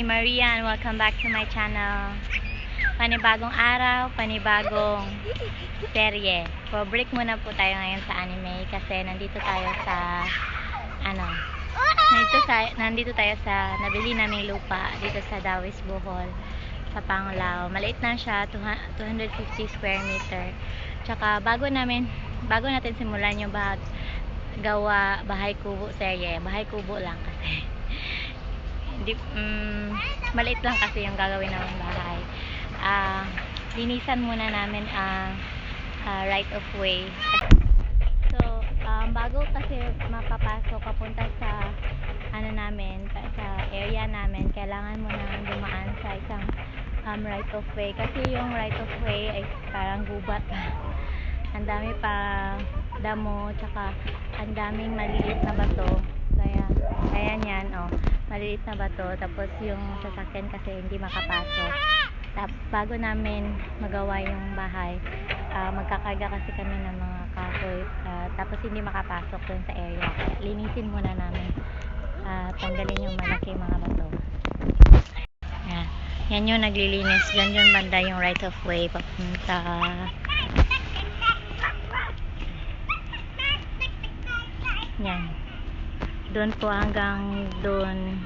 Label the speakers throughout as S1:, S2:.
S1: me, Maria, and welcome back to my channel. Panibagong araw, panibagong serye. So, break muna po tayo ngayon sa anime kasi nandito tayo sa nandito tayo sa nabili naming lupa dito sa Dawis, Bohol, sa Panglao. Maliit lang siya, 250 square meter. Tsaka bago natin simulan yung gawa bahay kubo serye. Bahay kubo lang kasi hindi, maliit lang kasi yung gagawin namin bahay. Linisan muna namin ang right of way. So, bago kasi makapasok papunta sa sa area namin, kailangan mo na dumaan sa isang right of way kasi yung right of way ay parang gubat. Ang dami pa damo, tsaka ang daming maliliit na bato. Kaya yan, maliliit na bato. Tapos yung sasakyan kasi hindi makapasok. Bago namin magawa yung bahay, magkakarga kasi kami ng mga kahoy, tapos hindi makapasok dun sa area. Linisin muna namin, tanggalin yung malaki mga bato. Yan yung naglilinis. Yan yung banda yung right of way papunta. Yan. Doon po hanggang doon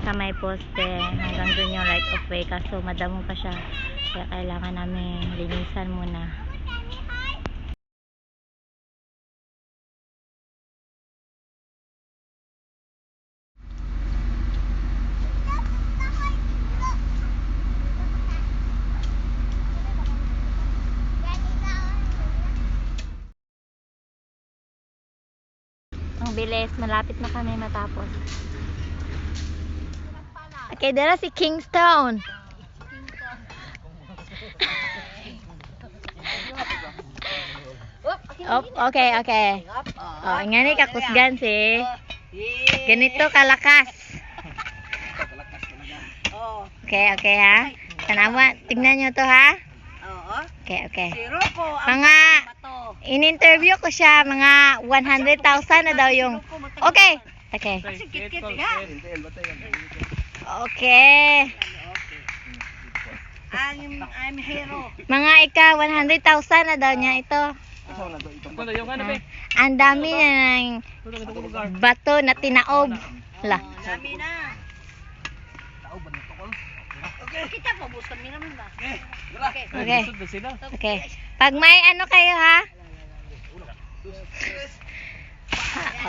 S1: sa may poste, hanggang doon yung right of way, kaso madamo pa siya, kaya kailangan namin linisan muna. Ang bilis, malapit na kami matapos. Okay, dala si Kingston. Okay. Ingani ka kusgan si. Ganito kalakas. Okay ha. Tanawa, tingnan nyo to ha. Okay. Mga in-interview ko siya, mga 100,000 na daw yung. Okay. I'm hero. Mga 100,000 na daw niya ito. Ang dami na ng bato na tinaob. Hala.
S2: Dami na. Kita pa buskan mi naman ba?
S1: Okay. Pag may kayo ha?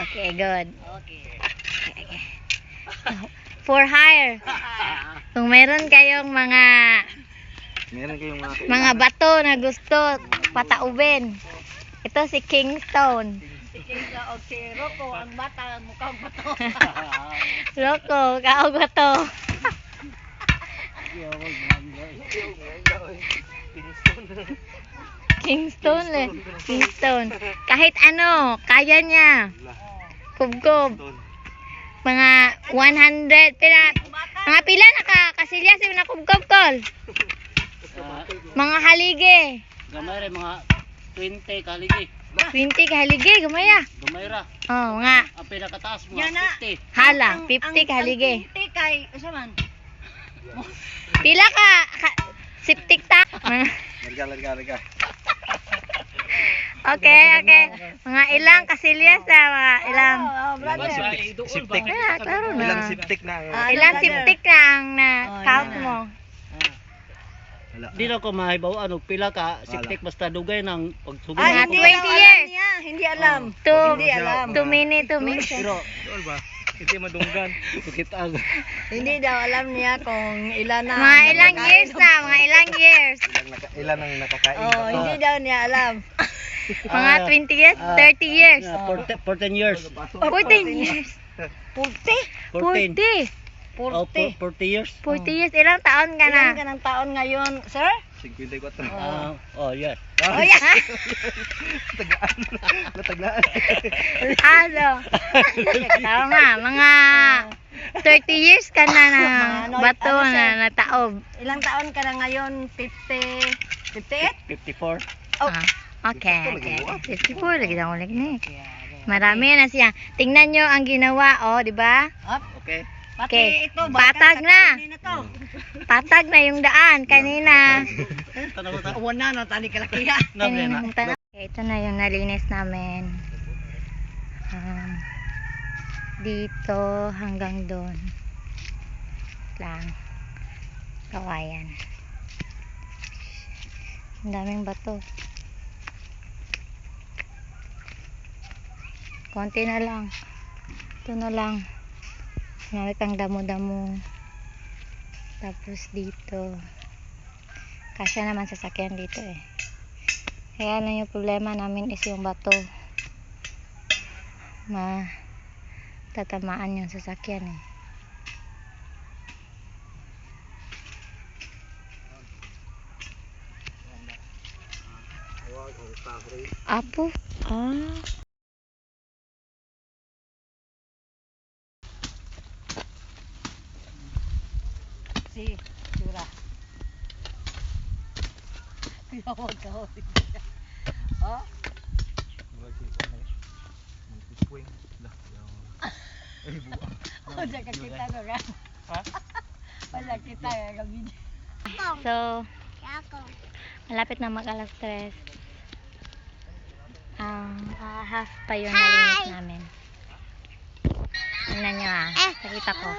S1: Okay, good. Okay. For hire. Kung meron kayong mga bato na gusto pataubin, ito si Kingston.
S2: Si Rocco, ang bata, mukhang bato.
S1: Rocco, kaog bato. Kingston. Kahit kaya niya. Kubkob. Mga 100 mga pila kasilya sa kubkob kol. Mga halige.
S3: Gamay ra mga 20 kahaligi.
S1: 20 kahaligi, gamaya.
S3: Gamay ra.
S1: Mga
S3: ang pinakataas mga 50.
S1: Hala, 50 kahaligi.
S2: 50 kay usa man.
S1: Pila ka septic tank.
S3: Larga.
S1: Okay. Mga ilang kasilya sa mga ilang.
S3: Septic.
S1: Klaro na.
S3: Ilang septic na.
S1: Ilang septic na ang count mo.
S3: Di na ko mahibaw pila ka septic basta dugay ng pagsugod.
S1: Mga 20 years.
S2: Hindi alam.
S1: 2 minutes.
S3: Pero hindi madunggan. Sakit ang.
S2: Hindi daw alam niya kung ilan na.
S1: Mga ilang years.
S3: Ilan ang nakakain.
S2: Hindi daw niya alam.
S1: Mga 20 years, 30 years.
S3: 14 years.
S1: 14 years.
S3: 40 years.
S1: 40 years. Ilang taon ka na?
S2: Ilan ka ng taon ngayon, sir?
S3: 54. Yes.
S2: Oh, yeah.
S3: Nataglaan.
S1: Tama, mga 30 years ka na bato na nataob.
S2: Ilang taon ka na ngayon? 58?
S3: 54.
S1: Okay. 54 lagi daw ulit ni. Marami na siya. Tingnan nyo ang ginawa, di ba?
S3: Okay.
S2: Pati
S1: Okay,
S2: ito,
S1: patag na.
S2: to.
S1: Patag na yung daan kanina.
S3: Tanong ko ta.
S2: Uwan na, no, tali kalakihan.
S3: Nablena.
S1: Kaninang tanong. Okay, ito na yung nalinis namin. Dito hanggang doon lang. Kawayan. Ang daming bato. Konti na lang. Ito na lang. Marami kang damo-damo. Tapos dito. Kasya naman sasakyan dito eh. Kaya lang yung problema namin is yung bato. Tatamaan yung sasakyan eh. Apo? Ah.
S2: Si, Jura. Yawag ka, oh. Wala ka kita ko ka.
S3: Ha?
S2: Wala kita ka video.
S1: So, malapit na mag alas 3. Half pa yung nalinis namin. Tingnan nyo ah. Nakita ko.